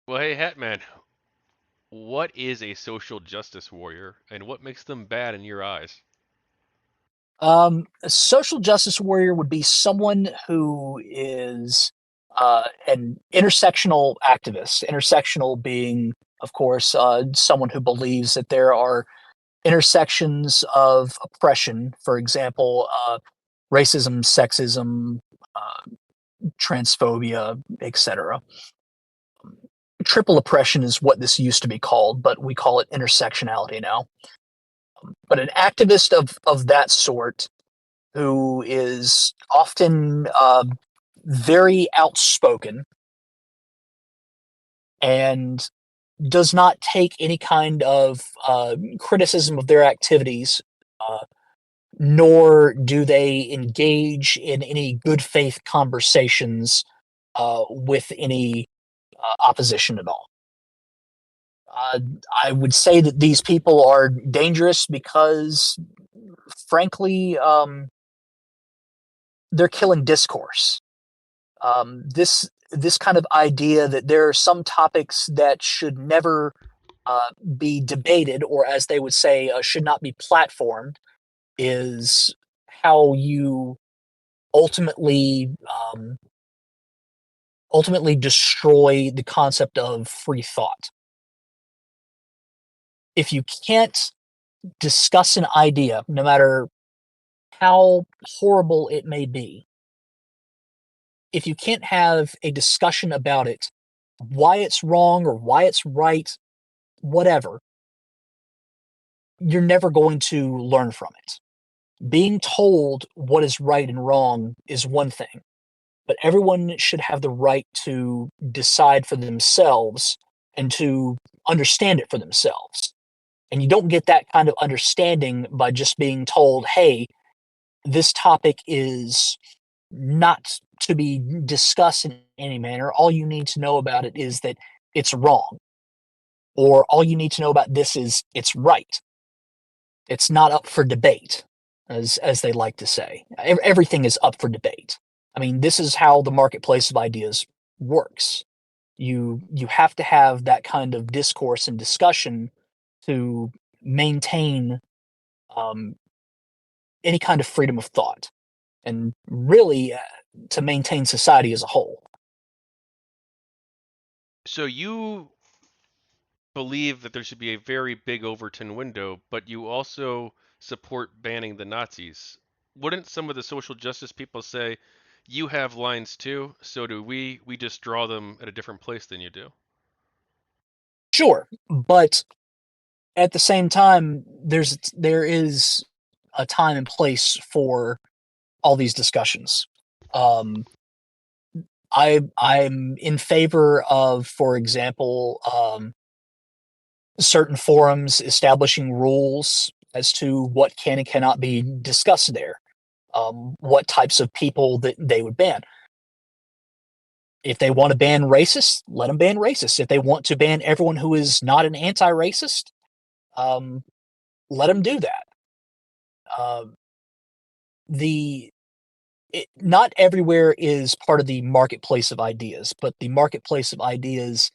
Well, hey, Hatman, what is a social justice warrior, and what makes them bad in your eyes? A social justice warrior would be someone who is an intersectional activist. Intersectional being, of course, someone who believes that there are intersections of oppression, for example, racism, sexism, uh, transphobia, etc. Triple oppression is what this used to be called, but we call it intersectionality now. But an activist of that sort who is often very outspoken and does not take any kind of criticism of their activities, uh, nor do they engage in any good faith conversations with any opposition at all. Uh, I would say that these people are dangerous because, frankly, they're killing discourse. This kind of idea that there are some topics that should never be debated, or as they would say, should not be platformed, is how you ultimately um, ultimately destroy the concept of free thought. If you can't discuss an idea, no matter how horrible it may be, if you can't have a discussion about it, why it's wrong or why it's right, whatever, you're never going to learn from it. Being told what is right and wrong is one thing, but everyone should have the right to decide for themselves and to understand it for themselves. And you don't get that kind of understanding by just being told, hey, this topic is not to be discussed in any manner. All you need to know about it is that it's wrong. Or all you need to know about this is it's right. It's not up for debate, as they like to say. Everything is up for debate. I mean, this is how the marketplace of ideas works. You have to have that kind of discourse and discussion to maintain um, any kind of freedom of thought, and really to maintain society as a whole. So you believe that there should be a very big Overton window, but you also support banning the Nazis. Wouldn't some of the social justice people say, you have lines too, so do we? We just draw them at a different place than you do. Sure, but at the same time, there is a time and place for all these discussions. Um, I'm in favor of, for example, certain forums establishing rules as to what can and cannot be discussed there. What types of people that they would ban. If they want to ban racists, let them ban racists. If they want to ban everyone who is not an anti-racist, um, let them do that. Uh, the Not everywhere is part of the marketplace of ideas, but the marketplace of ideas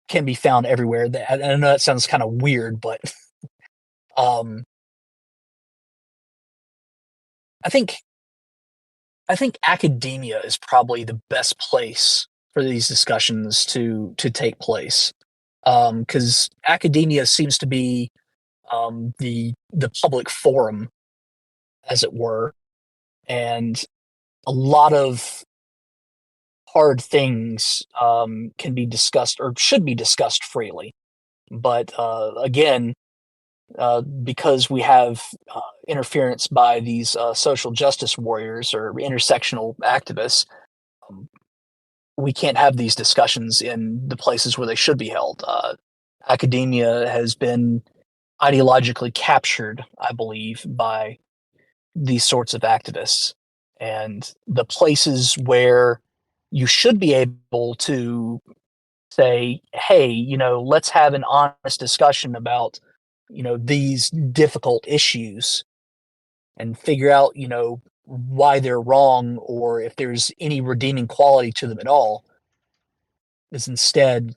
can be found everywhere. I know that sounds kind of weird, but um, I think I think academia is probably the best place for these discussions to take place, because academia seems to be the public forum, as it were, and a lot of hard things can be discussed or should be discussed freely. But again, because we have interference by these social justice warriors or intersectional activists, um, we can't have these discussions in the places where they should be held. Academia has been ideologically captured, I believe, by these sorts of activists. And the places where you should be able to say, hey, let's have an honest discussion about, these difficult issues and figure out, why they're wrong or if there's any redeeming quality to them at all, is instead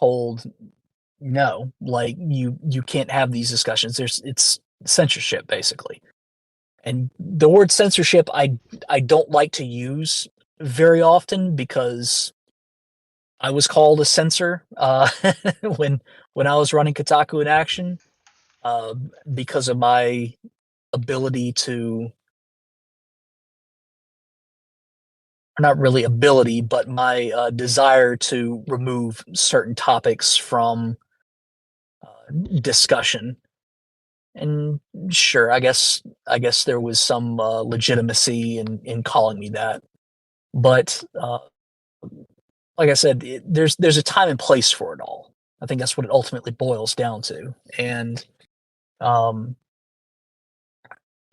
told no, like you can't have these discussions. It's censorship basically. And the word censorship I don't like to use very often because I was called a censor when when I was running KotakuInAction uh, because of my ability to, or not really ability, but my desire to remove certain topics from discussion. And sure, I guess there was some legitimacy in calling me that, but like I said, there's a time and place for it all. I think that's what it ultimately boils down to, and um,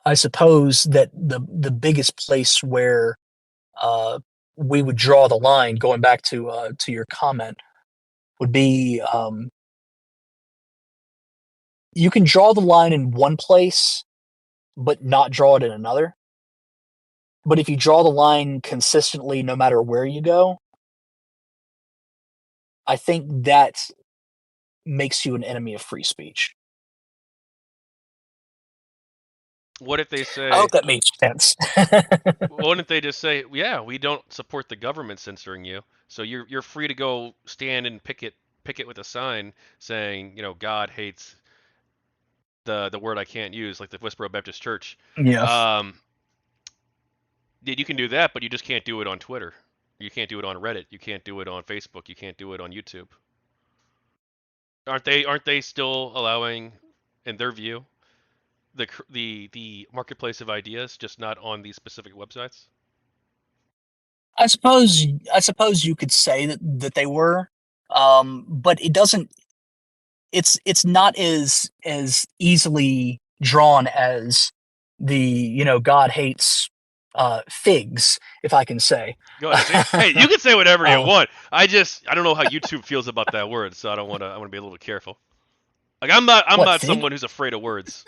I suppose that the biggest place where uh, we would draw the line, going back to your comment, would be you can draw the line in one place, but not draw it in another. But if you draw the line consistently, no matter where you go, I think that makes you an enemy of free speech. What if they I say, hope that makes sense. wouldn't they just say, yeah, we don't support the government censoring you, so you're free to go stand and picket with a sign saying, God hates the word I can't use, like the Westboro Baptist Church. Yeah. Um, you can do that, but you just can't do it on Twitter. You can't do it on Reddit. You can't do it on Facebook. You can't do it on YouTube. Aren't they still allowing, in their view, the marketplace of ideas, just not on these specific websites? I suppose I suppose you could say that they were, but it doesn't. It's not as easily drawn as the God hates figs, if I can say. Go ahead. Hey, you can say whatever you uh, want. I don't know how YouTube feels about that word, so I don't want to. I want to be a little careful. Like I'm not what fig? someone who's afraid of words.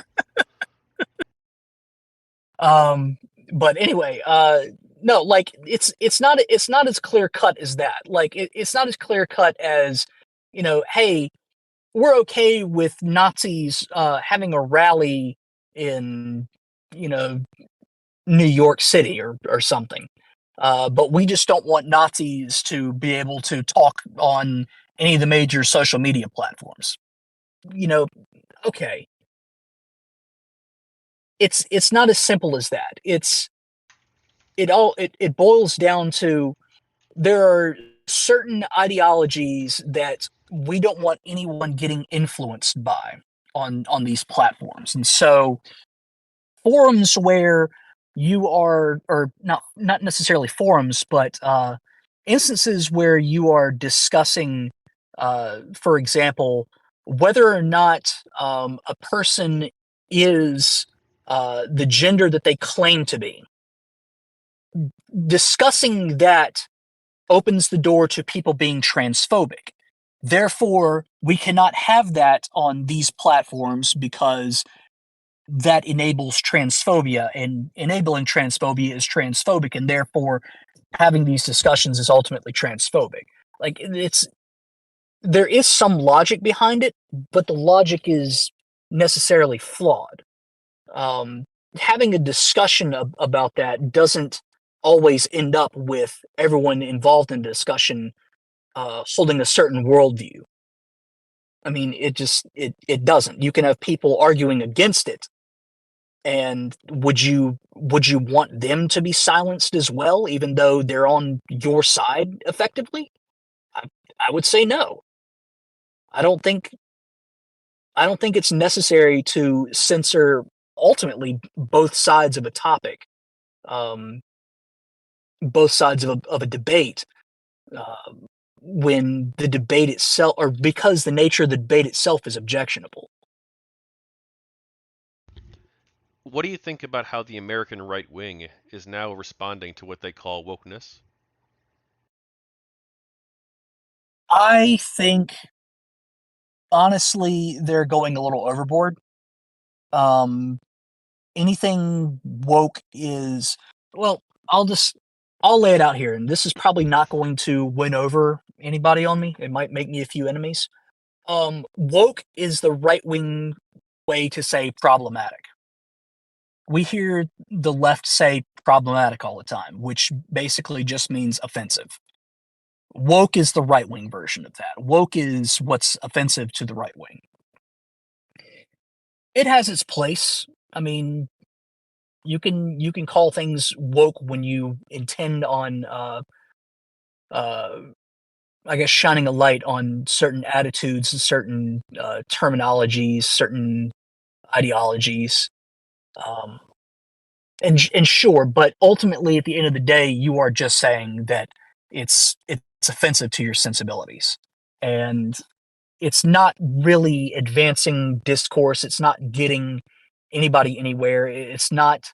Um, but anyway, no, like it's not as clear cut as that. Like it's not as clear cut as hey, we're okay with Nazis having a rally in you know New York City or something. But we just don't want Nazis to be able to talk on any of the major social media platforms. You know, okay, it's not as simple as that. It boils down to there are certain ideologies that we don't want anyone getting influenced by on these platforms, and so forums where you are, or not necessarily forums, but instances where you are discussing, for example, whether or not a person is the gender that they claim to be. Discussing that opens the door to people being transphobic. Therefore, we cannot have that on these platforms because that enables transphobia, and enabling transphobia is transphobic, and therefore having these discussions is ultimately transphobic. Like it's there is some logic behind it, but the logic is necessarily flawed. Um, Having a discussion about that doesn't always end up with everyone involved in the discussion holding a certain worldview. I mean, it doesn't. You can have people arguing against it, and would you want them to be silenced as well, even though they're on your side effectively? I, I would say no. I don't think I don't think it's necessary to censor ultimately both sides of a topic, um, both sides of a debate, uh, when the debate itself, or because the nature of the debate itself is objectionable. What do you think about how the American right wing is now responding to what they call wokeness? I think honestly they're going a little overboard. Um, Anything woke is, well, I'll just I'll lay it out here, and this is probably not going to win over anybody on me. It might make me a few enemies. Woke is the right wing way to say problematic. We hear the left say problematic all the time, which basically just means offensive. Woke is the right wing version of that. Woke is what's offensive to the right wing. It has its place. I mean, you can call things woke when you intend on uh, I guess shining a light on certain attitudes and certain terminologies, certain ideologies. Um, and sure, but ultimately, at the end of the day, you are just saying that it's offensive to your sensibilities, and it's not really advancing discourse. It's not getting anybody anywhere. It's not.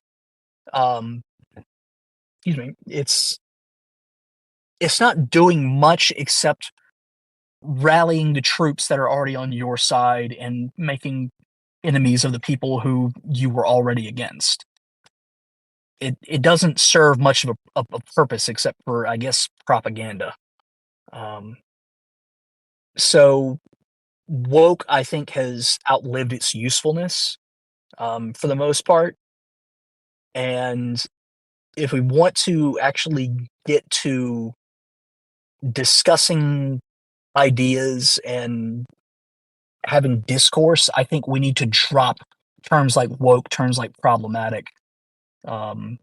Um, excuse me. It's not doing much except rallying the troops that are already on your side and making enemies of the people who you were already against. It doesn't serve much of a purpose except for, I guess, propaganda. Um, so woke, I think, has outlived its usefulness for the most part. And if we want to actually get to discussing ideas and having discourse, I think we need to drop terms like woke, terms like problematic, um,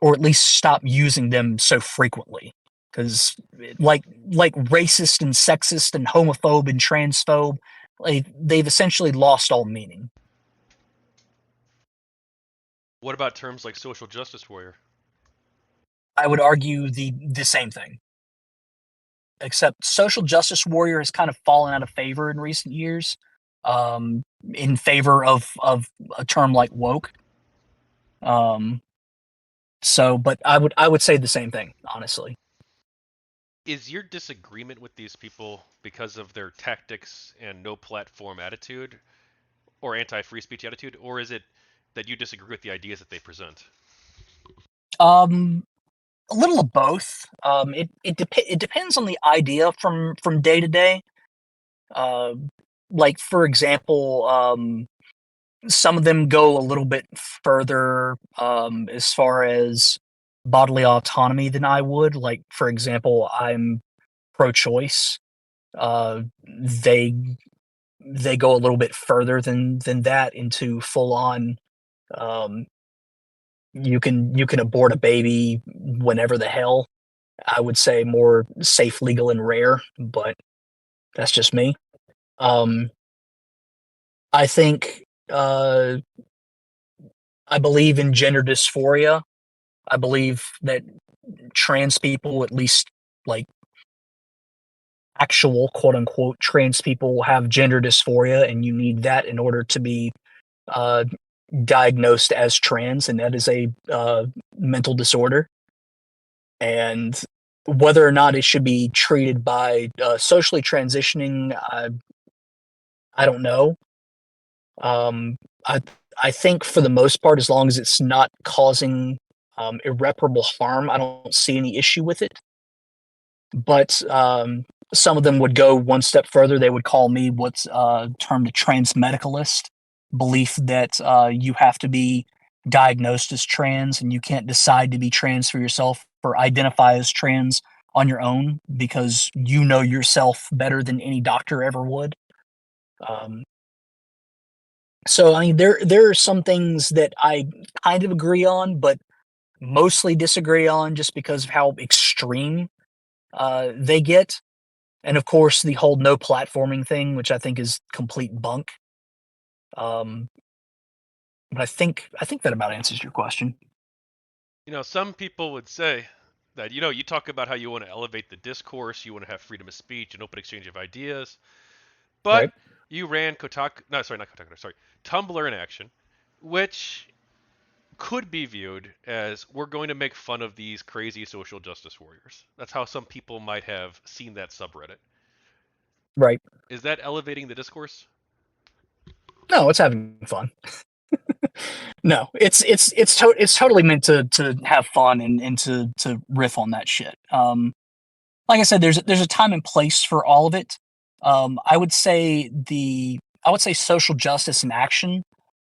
or at least stop using them so frequently. Because like racist and sexist and homophobe and transphobe, like they've essentially lost all meaning. What about terms like social justice warrior? I would argue the same thing, except social justice warrior has kind of fallen out of favor in recent years, um, in favor of a term like woke. Um, but I would say the same thing, honestly. Is your disagreement with these people because of their tactics and no platform attitude or anti-free speech attitude, or is it that you disagree with the ideas that they present? Um, a little of both. It depends on the idea from day to day. Uh, like for example, some of them go a little bit further as far as bodily autonomy than I would. Like for example, I'm pro-choice. They go a little bit further than that into full on. Um, you can abort a baby whenever the hell. I would say more safe, legal, and rare, but that's just me. Um, I think I believe in gender dysphoria. I believe that trans people, at least like actual quote unquote trans people, have gender dysphoria, and you need that in order to be uh, diagnosed as trans, and that is a mental disorder. And whether or not it should be treated by socially transitioning, I don't know. Um, I I think for the most part, as long as it's not causing irreparable harm, I don't see any issue with it. But some of them would go one step further. They would call me what's termed a transmedicalist, belief that you have to be diagnosed as trans and you can't decide to be trans for yourself or identify as trans on your own because you know yourself better than any doctor ever would. Um, so I mean, there are some things that I kind of agree on, but mostly disagree on just because of how extreme they get. And of course, the whole no platforming thing, which I think is complete bunk. Um, but I think that about answers your question. Some people would say that, you talk about how you want to elevate the discourse, you want to have freedom of speech and open exchange of ideas, but Right. you ran Kotaku, no, sorry, not Kotaku, sorry, TumblrInAction, which could be viewed as we're going to make fun of these crazy social justice warriors. That's how some people might have seen that subreddit. Right. Is that elevating the discourse? No, it's having fun. No, it's totally meant to have fun and to riff on that shit. Like I said, there's a time and place for all of it. I would say social justice and action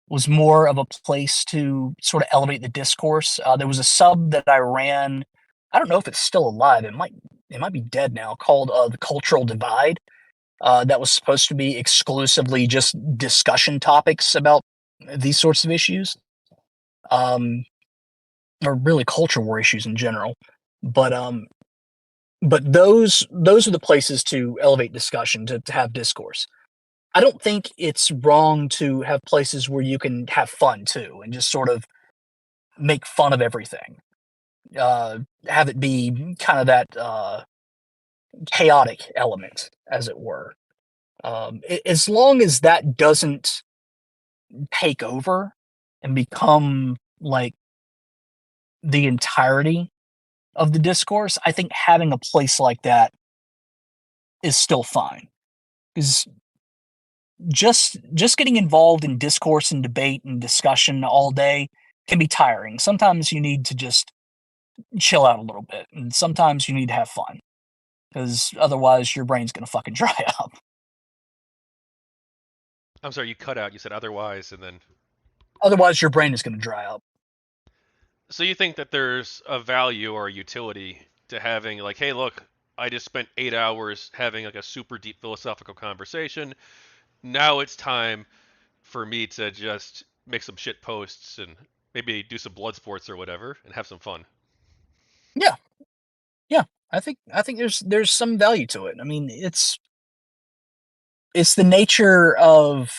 was more of a place to sort of elevate the discourse. There was a sub that I ran. I don't know if it's still alive. It might be dead now. Called the Cultural Divide. That was supposed to be exclusively just discussion topics about these sorts of issues, um, or really culture war issues in general. But those are the places to elevate discussion, to have discourse. I don't think it's wrong to have places where you can have fun too, and just sort of make fun of everything. Have it be kind of that chaotic element, as it were. As long as that doesn't take over and become like the entirety of the discourse, I think having a place like that is still fine. Because just getting involved in discourse and debate and discussion all day can be tiring. Sometimes you need to just chill out a little bit, and sometimes you need to have fun, because otherwise your brain's gonna fucking dry up. I'm sorry, you cut out. You said otherwise, and then. Otherwise, your brain is gonna dry up. So you think that there's a value or a utility to having, like, hey, look, I just spent 8 hours having like a super deep philosophical conversation. Now it's time for me to just make some shit posts and maybe do some blood sports or whatever and have some fun. Yeah, yeah. I think there's some value to it. I mean, it's the nature of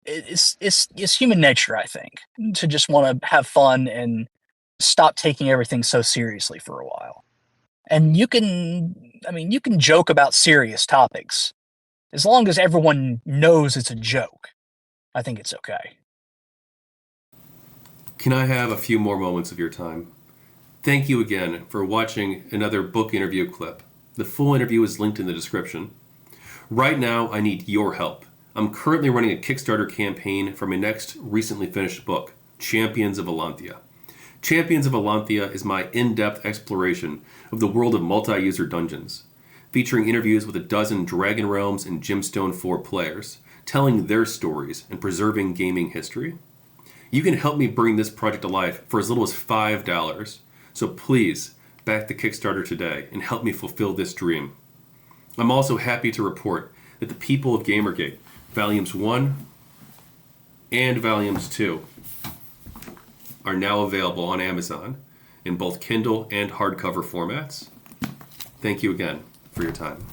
it's human nature, I think, to just want to have fun and stop taking everything so seriously for a while. And you can joke about serious topics as long as everyone knows it's a joke. I think it's okay. Can I have a few more moments of your time? Thank you again for watching another book interview clip. The full interview is linked in the description. Right now, I need your help. I'm currently running a Kickstarter campaign for my next recently finished book, Champions of Elanthia. Champions of Elanthia is my in-depth exploration of the world of multi-user dungeons, featuring interviews with a dozen Dragon Realms and Gemstone 4 players, telling their stories and preserving gaming history. You can help me bring this project to life for as little as $5, so please back the Kickstarter today and help me fulfill this dream. I'm also happy to report that the people of GamerGate, Volumes 1 and Volumes 2, are now available on Amazon in both Kindle and hardcover formats. Thank you again for your time.